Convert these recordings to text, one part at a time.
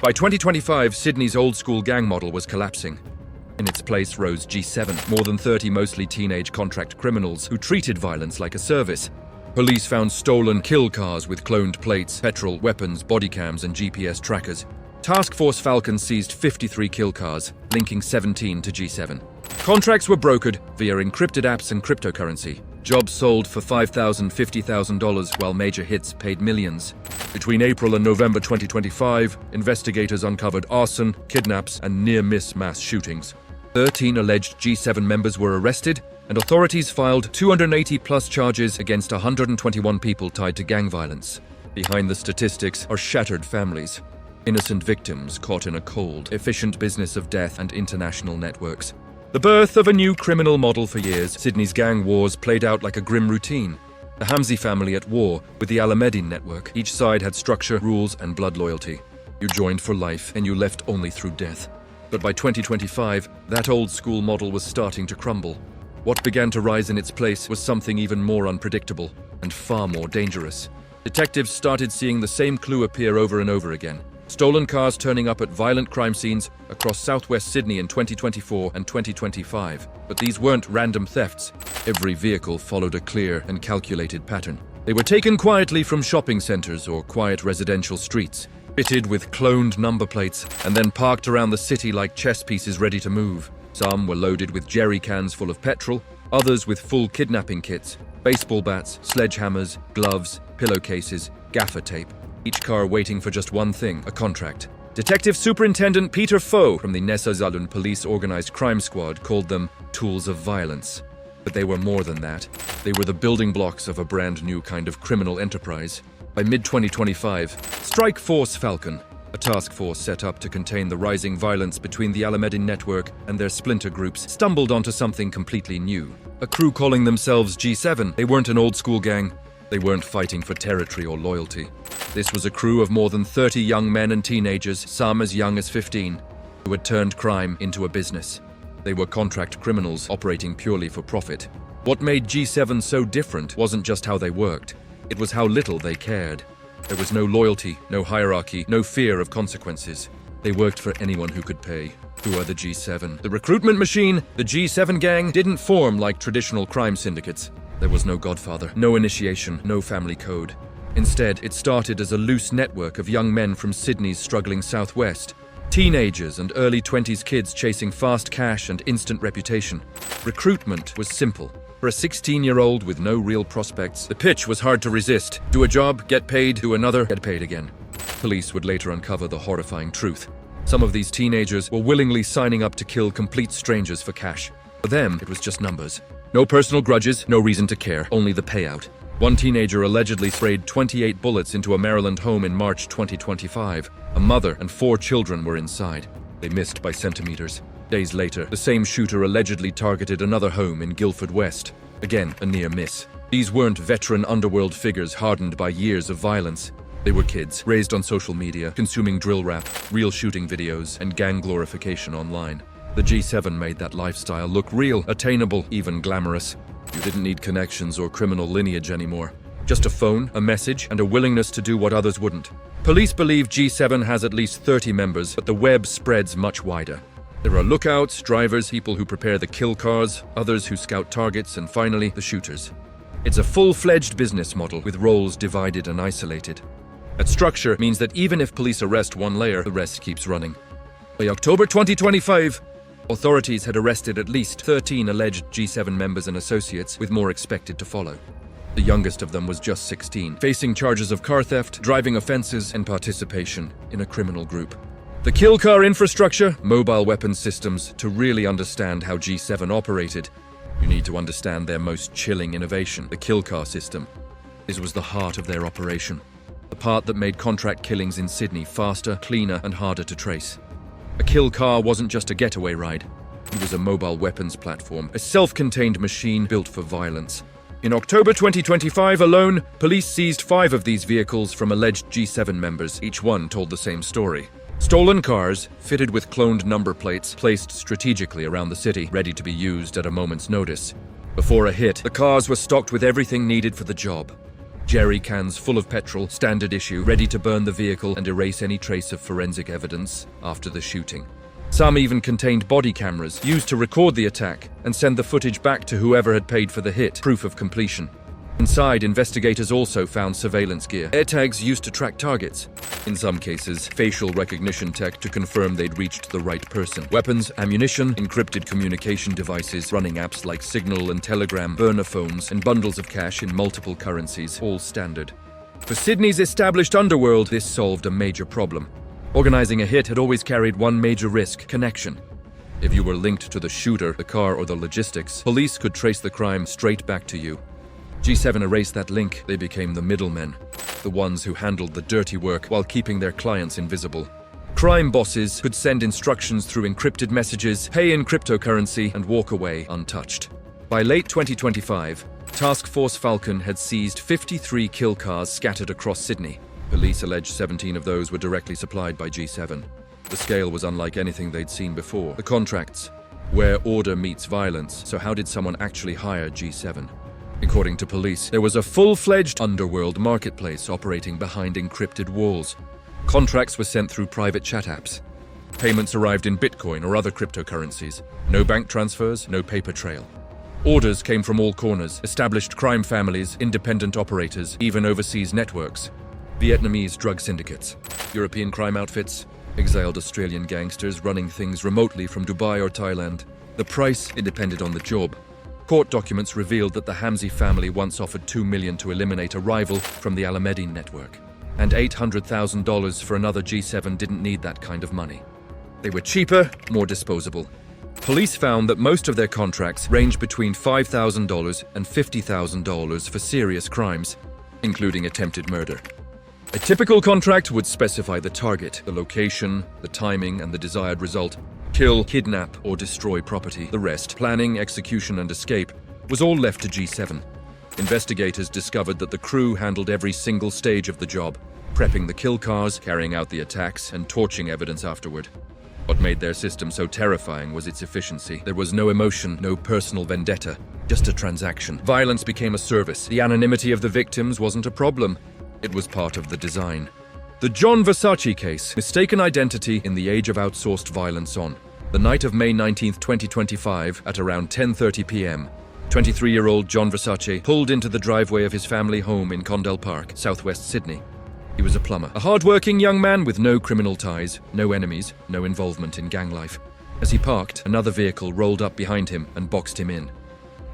By 2025, Sydney's old-school gang model was collapsing. In its place rose G7, more than 30 mostly teenage contract criminals who treated violence like a service. Police found stolen kill cars with cloned plates, petrol, weapons, body cams, and GPS trackers. Task Force Falcon seized 53 kill cars, linking 17 to G7. Contracts were brokered via encrypted apps and cryptocurrency. Jobs sold for $5,000, $50,000, while major hits paid millions. Between April and November 2025, investigators uncovered arson, kidnaps, and near-miss mass shootings. 13 alleged G7 members were arrested, and authorities filed 280-plus charges against 121 people tied to gang violence. Behind the statistics are shattered families, innocent victims caught in a cold, efficient business of death and international networks. The birth of a new criminal model for years, Sydney's gang wars played out like a grim routine. The Hamzy family at war with the Al-Medin network. Each side had structure, rules, and blood loyalty. You joined for life, and you left only through death. But by 2025, that old-school model was starting to crumble. What began to rise in its place was something even more unpredictable and far more dangerous. Detectives started seeing the same clue appear over and over again. Stolen cars turning up at violent crime scenes across southwest Sydney in 2024 and 2025. But these weren't random thefts. Every vehicle followed a clear and calculated pattern. They were taken quietly from shopping centers or quiet residential streets, fitted with cloned number plates, and then parked around the city like chess pieces ready to move. Some were loaded with jerry cans full of petrol, others with full kidnapping kits, baseball bats, sledgehammers, gloves, pillowcases, gaffer tape. Each car waiting for just one thing, a contract. Detective Superintendent Peter Foe from the Nessa Zalun Police Organized Crime Squad called them tools of violence. But they were more than that. They were the building blocks of a brand new kind of criminal enterprise. By mid-2025, Strike Force Falcon, a task force set up to contain the rising violence between the Al-Medin network and their splinter groups, stumbled onto something completely new. A crew calling themselves G7. They weren't an old-school gang. They weren't fighting for territory or loyalty. This was a crew of more than 30 young men and teenagers, some as young as 15, who had turned crime into a business. They were contract criminals operating purely for profit. What made G7 so different wasn't just how they worked. It was how little they cared. There was no loyalty, no hierarchy, no fear of consequences. They worked for anyone who could pay. Who are the G7? The recruitment machine, the G7 gang, didn't form like traditional crime syndicates. There was no godfather, no initiation, no family code. Instead, it started as a loose network of young men from Sydney's struggling southwest. Teenagers and early 20s kids chasing fast cash and instant reputation. Recruitment was simple. For a 16-year-old with no real prospects, the pitch was hard to resist. Do a job, get paid, do another, get paid again. Police would later uncover the horrifying truth. Some of these teenagers were willingly signing up to kill complete strangers for cash. For them, it was just numbers. No personal grudges, no reason to care, only the payout. One teenager allegedly sprayed 28 bullets into a Maryland home in March 2025. A mother and 4 children were inside. They missed by centimeters. Days later, the same shooter allegedly targeted another home in Guildford West. Again, a near miss. These weren't veteran underworld figures hardened by years of violence. They were kids, raised on social media, consuming drill rap, real shooting videos, and gang glorification online. The G7 made that lifestyle look real, attainable, even glamorous. You didn't need connections or criminal lineage anymore. Just a phone, a message, and a willingness to do what others wouldn't. Police believe G7 has at least 30 members, but the web spreads much wider. There are lookouts, drivers, people who prepare the kill cars, others who scout targets, and finally, the shooters. It's a full-fledged business model with roles divided and isolated. That structure means that even if police arrest one layer, the rest keeps running. By October 2025, authorities had arrested at least 13 alleged G7 members and associates, with more expected to follow. The youngest of them was just 16, facing charges of car theft, driving offenses, and participation in a criminal group. The kill car infrastructure, mobile weapons systems. To really understand how G7 operated, you need to understand their most chilling innovation, the kill car system. This was the heart of their operation, the part that made contract killings in Sydney faster, cleaner, and harder to trace. A kill car wasn't just a getaway ride. It was a mobile weapons platform, a self-contained machine built for violence. In October 2025 alone, police seized 5 of these vehicles from alleged G7 members. Each one told the same story. Stolen cars, fitted with cloned number plates, placed strategically around the city, ready to be used at a moment's notice. Before a hit, the cars were stocked with everything needed for the job. Jerry cans full of petrol, standard issue, ready to burn the vehicle and erase any trace of forensic evidence after the shooting. Some even contained body cameras used to record the attack and send the footage back to whoever had paid for the hit, proof of completion. Inside, investigators also found surveillance gear, AirTags used to track targets. In some cases, facial recognition tech to confirm they'd reached the right person. Weapons, ammunition, encrypted communication devices, running apps like Signal and Telegram, burner phones, and bundles of cash in multiple currencies, all standard. For Sydney's established underworld, this solved a major problem. Organizing a hit had always carried one major risk: connection. If you were linked to the shooter, the car, or the logistics, police could trace the crime straight back to you. G7 erased that link. They became the middlemen, the ones who handled the dirty work while keeping their clients invisible. Crime bosses could send instructions through encrypted messages, pay in cryptocurrency, and walk away untouched. By late 2025, Task Force Falcon had seized 53 kill cars scattered across Sydney. Police alleged 17 of those were directly supplied by G7. The scale was unlike anything they'd seen before. The contracts, where order meets violence, so how did someone actually hire G7? According to police, there was a full-fledged underworld marketplace operating behind encrypted walls. Contracts were sent through private chat apps. Payments arrived in Bitcoin or other cryptocurrencies. No bank transfers, no paper trail. Orders came from all corners: established crime families, independent operators, even overseas networks. Vietnamese drug syndicates, European crime outfits, exiled Australian gangsters running things remotely from Dubai or Thailand. The price, it depended on the job. Court documents revealed that the Hamzi family once offered $2 million to eliminate a rival from the Al Ahmadi network. And $800,000 for another G7 didn't need that kind of money. They were cheaper, more disposable. Police found that most of their contracts ranged between $5,000 and $50,000 for serious crimes, including attempted murder. A typical contract would specify the target, the location, the timing, and the desired result: kill, kidnap, or destroy property. The rest, planning, execution, and escape, was all left to G7. Investigators discovered that the crew handled every single stage of the job, prepping the kill cars, carrying out the attacks, and torching evidence afterward. What made their system so terrifying was its efficiency. There was no emotion, no personal vendetta, just a transaction. Violence became a service. The anonymity of the victims wasn't a problem. It was part of the design. The John Versace case, mistaken identity in the age of outsourced violence. On the night of May 19, 2025, at around 10:30 p.m., 23-year-old John Versace pulled into the driveway of his family home in Condell Park, southwest Sydney. He was a plumber, a hard-working young man with no criminal ties, no enemies, no involvement in gang life. As he parked, another vehicle rolled up behind him and boxed him in.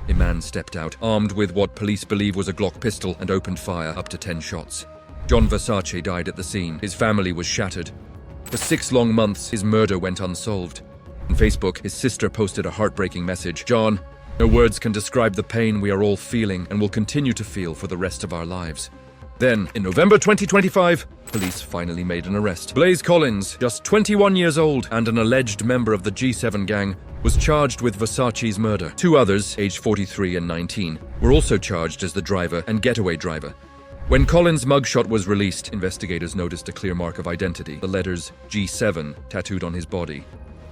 A man stepped out, armed with what police believe was a Glock pistol, and opened fire up to 10 shots. John Versace died at the scene. His family was shattered. For 6 long months, his murder went unsolved. On Facebook, his sister posted a heartbreaking message: "John, no words can describe the pain we are all feeling and will continue to feel for the rest of our lives." Then, in November 2025, police finally made an arrest. Blaze Collins, just 21 years old and an alleged member of the G7 gang, was charged with Versace's murder. 2 others, aged 43 and 19, were also charged as the driver and getaway driver. When Collins' mugshot was released, investigators noticed a clear mark of identity: the letters G7 tattooed on his body,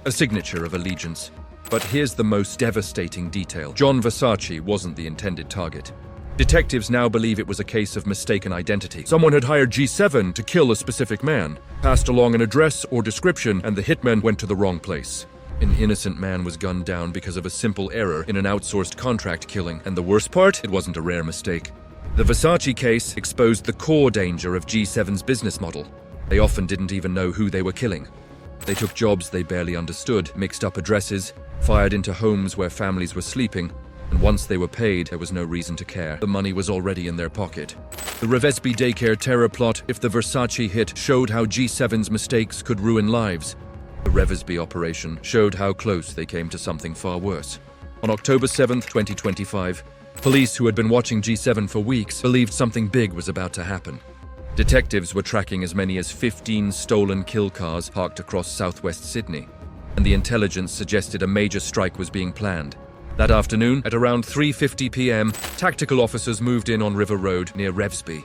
a signature of allegiance. But here's the most devastating detail: John Versace wasn't the intended target. Detectives now believe it was a case of mistaken identity. Someone had hired G7 to kill a specific man, passed along an address or description, and the hitman went to the wrong place. An innocent man was gunned down because of a simple error in an outsourced contract killing. And the worst part? It wasn't a rare mistake. The Versace case exposed the core danger of G7's business model. They often didn't even know who they were killing. They took jobs they barely understood, mixed up addresses, fired into homes where families were sleeping, and once they were paid, there was no reason to care. The money was already in their pocket. The Revesby Daycare terror plot, if the Versace hit, showed how G7's mistakes could ruin lives. The Revesby operation showed how close they came to something far worse. On October 7, 2025, police who had been watching G7 for weeks believed something big was about to happen. Detectives were tracking as many as 15 stolen kill cars parked across southwest Sydney, and the intelligence suggested a major strike was being planned. That afternoon, at around 3:50 p.m., tactical officers moved in on River Road near Revesby.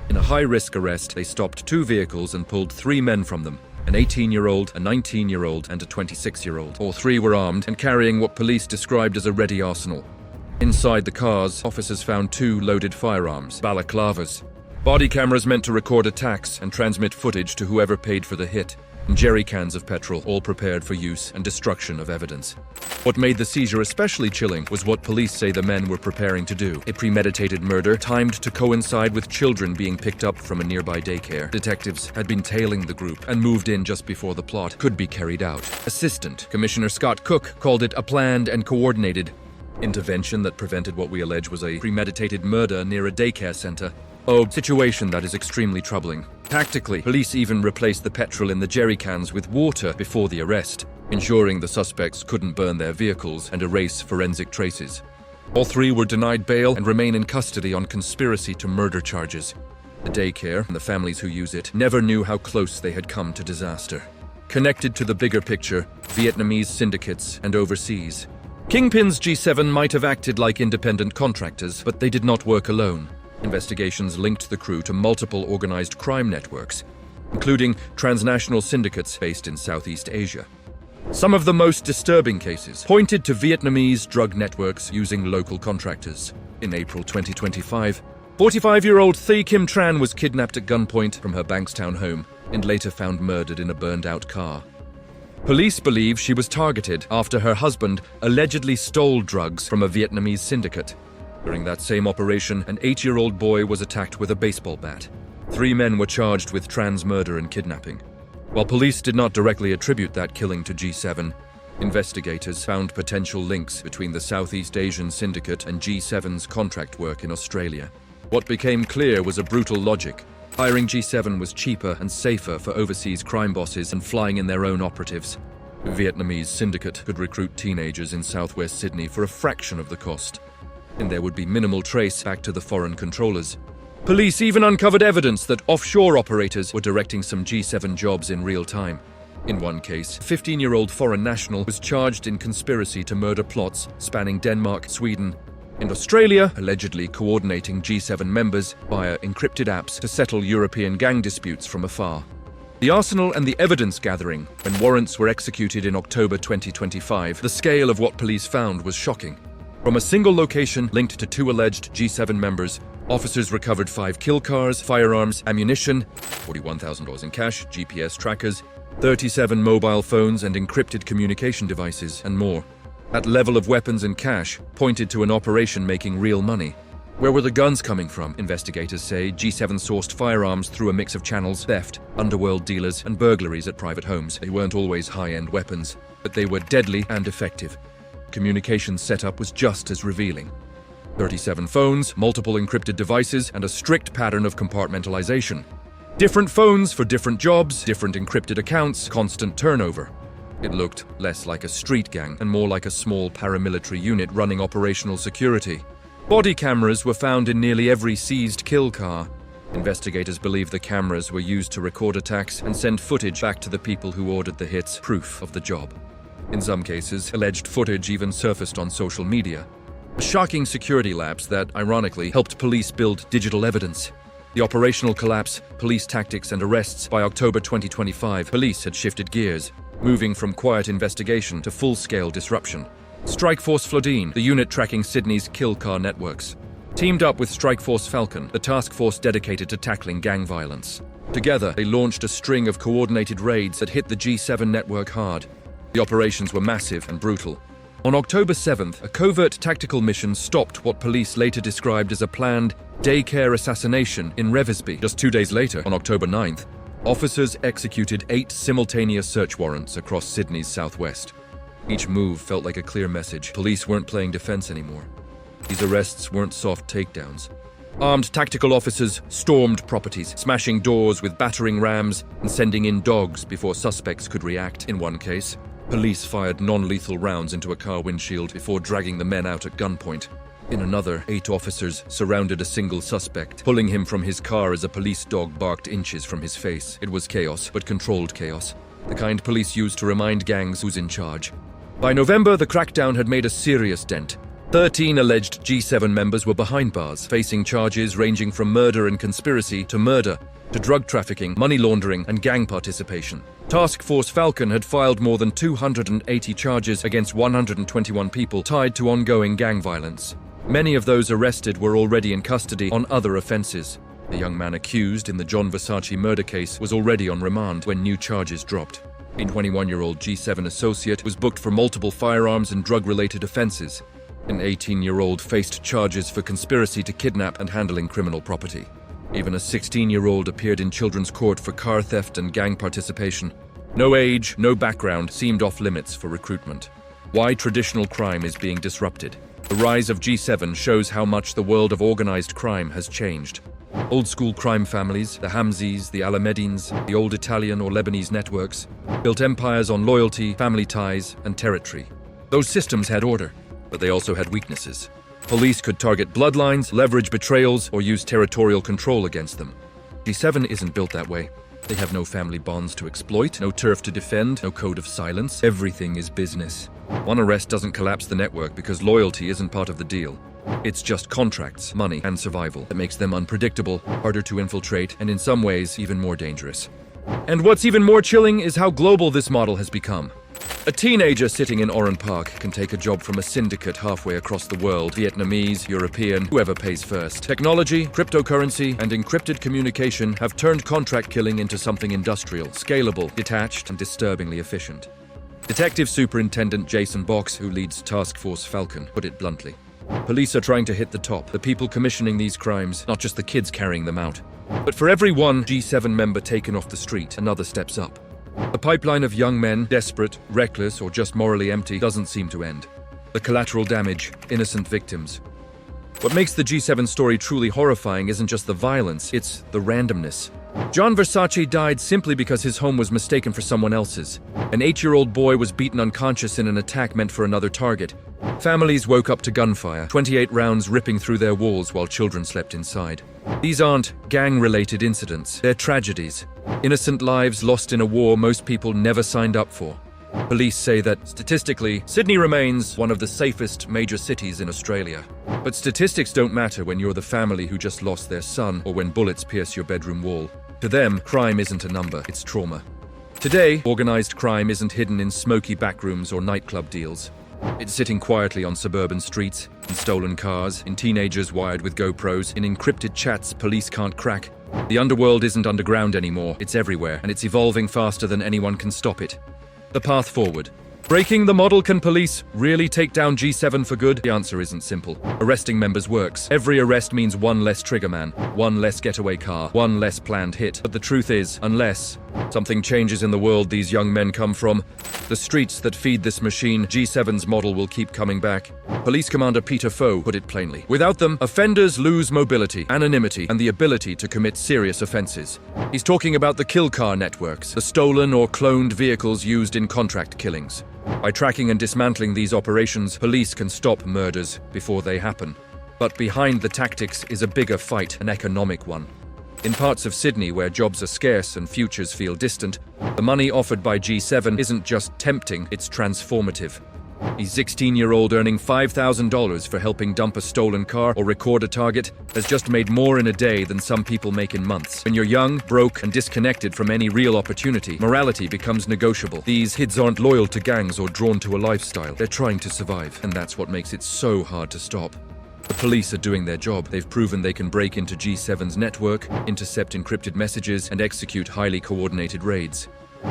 In a high-risk arrest, they stopped 2 vehicles and pulled 3 men from them: an 18-year-old, a 19-year-old, and a 26-year-old. All 3 were armed and carrying what police described as a ready arsenal. Inside the cars, officers found 2 loaded firearms, balaclavas. Body cameras meant to record attacks and transmit footage to whoever paid for the hit. And jerry cans of petrol, all prepared for use and destruction of evidence. What made the seizure especially chilling was what police say the men were preparing to do. A premeditated murder timed to coincide with children being picked up from a nearby daycare. Detectives had been tailing the group and moved in just before the plot could be carried out. Assistant Commissioner Scott Cook called it a planned and coordinated intervention that prevented what we allege was a premeditated murder near a daycare center. A situation that is extremely troubling. Tactically, police even replaced the petrol in the jerry cans with water before the arrest, ensuring the suspects couldn't burn their vehicles and erase forensic traces. All 3 were denied bail and remain in custody on conspiracy to murder charges. The daycare and the families who use it never knew how close they had come to disaster. Connected to the bigger picture, Vietnamese syndicates and overseas. Kingpins G7 might have acted like independent contractors, but they did not work alone. Investigations linked the crew to multiple organized crime networks, including transnational syndicates based in Southeast Asia. Some of the most disturbing cases pointed to Vietnamese drug networks using local contractors. In April 2025, 45-year-old Thi Kim Tran was kidnapped at gunpoint from her Bankstown home and later found murdered in a burned-out car. Police believe she was targeted after her husband allegedly stole drugs from a Vietnamese syndicate. During that same operation, an 8-year-old boy was attacked with a baseball bat. 3 men were charged with trans murder and kidnapping. While police did not directly attribute that killing to G7, investigators found potential links between the Southeast Asian syndicate and G7's contract work in Australia. What became clear was a brutal logic. Hiring G7 was cheaper and safer for overseas crime bosses than flying in their own operatives. The Vietnamese syndicate could recruit teenagers in southwest Sydney for a fraction of the cost, and there would be minimal trace back to the foreign controllers. Police even uncovered evidence that offshore operators were directing some G7 jobs in real time. In one case, a 15-year-old foreign national was charged in conspiracy to murder plots spanning Denmark, Sweden, and Australia, allegedly coordinating G7 members via encrypted apps to settle European gang disputes from afar. The arsenal and the evidence gathering, when warrants were executed in October 2025, the scale of what police found was shocking. From a single location linked to 2 alleged G7 members, officers recovered 5 kill cars, firearms, ammunition, $41,000 in cash, GPS trackers, 37 mobile phones and encrypted communication devices, and more. That level of weapons and cash pointed to an operation making real money. Where were the guns coming from? Investigators say G7 sourced firearms through a mix of channels, theft, Underworld dealers, and burglaries at private homes. They weren't always high-end weapons, but they were deadly and effective. Communication setup was just as revealing. 37 phones, multiple encrypted devices, and a strict pattern of compartmentalization. Different phones for different jobs, different encrypted accounts, constant turnover. It looked less like a street gang and more like a small paramilitary unit running operational security. Body cameras were found in nearly every seized kill car. Investigators believe the cameras were used to record attacks and send footage back to the people who ordered the hits, proof of the job. In some cases, alleged footage even surfaced on social media. A shocking security lapse that, ironically, helped police build digital evidence. The operational collapse, police tactics and arrests. By October 2025, police had shifted gears, moving from quiet investigation to full-scale disruption. Strikeforce Flodine, the unit tracking Sydney's kill car networks, teamed up with Strikeforce Falcon, the task force dedicated to tackling gang violence. Together, they launched a string of coordinated raids that hit the G7 network hard. The operations were massive and brutal. On October 7th, a covert tactical mission stopped what police later described as a planned Daycare assassination in Revesby. Just 2 days later, on October 9th, officers executed 8 simultaneous search warrants across Sydney's southwest. Each move felt like a clear message. Police weren't playing defense anymore. These arrests weren't soft takedowns. Armed tactical officers stormed properties, smashing doors with battering rams and sending in dogs before suspects could react. In one case, police fired non-lethal rounds into a car windshield before dragging the men out at gunpoint. In another, 8 officers surrounded a single suspect, pulling him from his car as a police dog barked inches from his face. It was chaos, but controlled chaos. The kind police use to remind gangs who's in charge. By November, the crackdown had made a serious dent. 13 alleged G7 members were behind bars, facing charges ranging from murder and conspiracy to murder, to drug trafficking, money laundering, and gang participation. Task Force Falcon had filed more than 280 charges against 121 people tied to ongoing gang violence. Many of those arrested were already in custody on other offenses. The young man accused in the John Versace murder case was already on remand when new charges dropped. A 21-year-old G7 associate was booked for multiple firearms and drug-related offenses. An 18-year-old faced charges for conspiracy to kidnap and handling criminal property. Even a 16-year-old appeared in children's court for car theft and gang participation. No age, no background seemed off-limits for recruitment. Why traditional crime is being disrupted. The rise of G7 shows how much the world of organized crime has changed. Old-school crime families, the Hamzis, the Alamedines, the old Italian or Lebanese networks, built empires on loyalty, family ties, and territory. Those systems had order, but they also had weaknesses. Police could target bloodlines, leverage betrayals, or use territorial control against them. G7 isn't built that way. They have no family bonds to exploit, no turf to defend, no code of silence. Everything is business. One arrest doesn't collapse the network because loyalty isn't part of the deal. It's just contracts, money, and survival that makes them unpredictable, harder to infiltrate, and in some ways even more dangerous. And what's even more chilling is how global this model has become. A teenager sitting in Oran Park can take a job from a syndicate halfway across the world, Vietnamese, European, whoever pays first. Technology, cryptocurrency, and encrypted communication have turned contract killing into something industrial, scalable, detached, and disturbingly efficient. Detective Superintendent Jason Box, who leads Task Force Falcon, put it bluntly. Police are trying to hit the top, the people commissioning these crimes, not just the kids carrying them out. But for every one G7 member taken off the street, another steps up. The pipeline of young men, desperate, reckless, or just morally empty, doesn't seem to end. The collateral damage, innocent victims. What makes the G7 story truly horrifying isn't just the violence, it's the randomness. John Versace died simply because his home was mistaken for someone else's. An 8-year-old boy was beaten unconscious in an attack meant for another target. Families woke up to gunfire, 28 rounds ripping through their walls while children slept inside. These aren't gang-related incidents, they're tragedies. Innocent lives lost in a war most people never signed up for. Police say that, statistically, Sydney remains one of the safest major cities in Australia. But statistics don't matter when you're the family who just lost their son or when bullets pierce your bedroom wall. To them, crime isn't a number, it's trauma. Today, organized crime isn't hidden in smoky backrooms or nightclub deals. It's sitting quietly on suburban streets, in stolen cars, in teenagers wired with GoPros, in encrypted chats police can't crack. The underworld isn't underground anymore, it's everywhere, and it's evolving faster than anyone can stop it. The path forward. Breaking the model. Can police really take down G7 for good? The answer isn't simple. Arresting members works. Every arrest means one less trigger man, one less getaway car, one less planned hit. But the truth is, unless something changes in the world these young men come from, the streets that feed this machine, G7's model will keep coming back. Police Commander Peter Foe put it plainly. Without them, offenders lose mobility, anonymity, and the ability to commit serious offenses. He's talking about the killcar networks, the stolen or cloned vehicles used in contract killings. By tracking and dismantling these operations, police can stop murders before they happen. But behind the tactics is a bigger fight, an economic one. In parts of Sydney where jobs are scarce and futures feel distant, the money offered by G7 isn't just tempting, it's transformative. A 16-year-old earning $5,000 for helping dump a stolen car or record a target has just made more in a day than some people make in months. When you're young, broke, and disconnected from any real opportunity, morality becomes negotiable. These kids aren't loyal to gangs or drawn to a lifestyle. They're trying to survive, and that's what makes it so hard to stop. The police are doing their job. They've proven they can break into G7's network, intercept encrypted messages, and execute highly coordinated raids.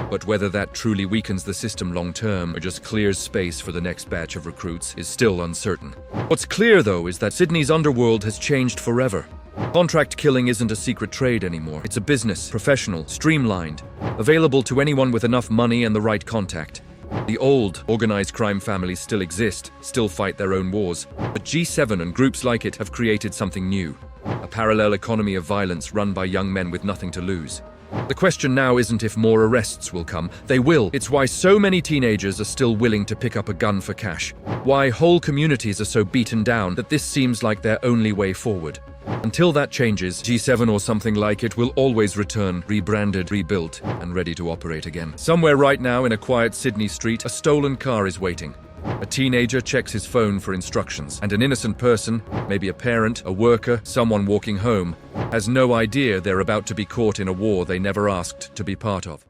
But whether that truly weakens the system long-term or just clears space for the next batch of recruits is still uncertain. What's clear, though, is that Sydney's underworld has changed forever. Contract killing isn't a secret trade anymore. It's a business, professional, streamlined, available to anyone with enough money and the right contact. The old, organized crime families still exist, still fight their own wars, but G7 and groups like it have created something new. A parallel economy of violence run by young men with nothing to lose. The question now isn't if more arrests will come. They will. It's why so many teenagers are still willing to pick up a gun for cash. Why whole communities are so beaten down that this seems like their only way forward. Until that changes, G7 or something like it will always return, rebranded, rebuilt, and ready to operate again. Somewhere right now in a quiet Sydney street, a stolen car is waiting. A teenager checks his phone for instructions, and an innocent person, maybe a parent, a worker, someone walking home, has no idea they're about to be caught in a war they never asked to be part of.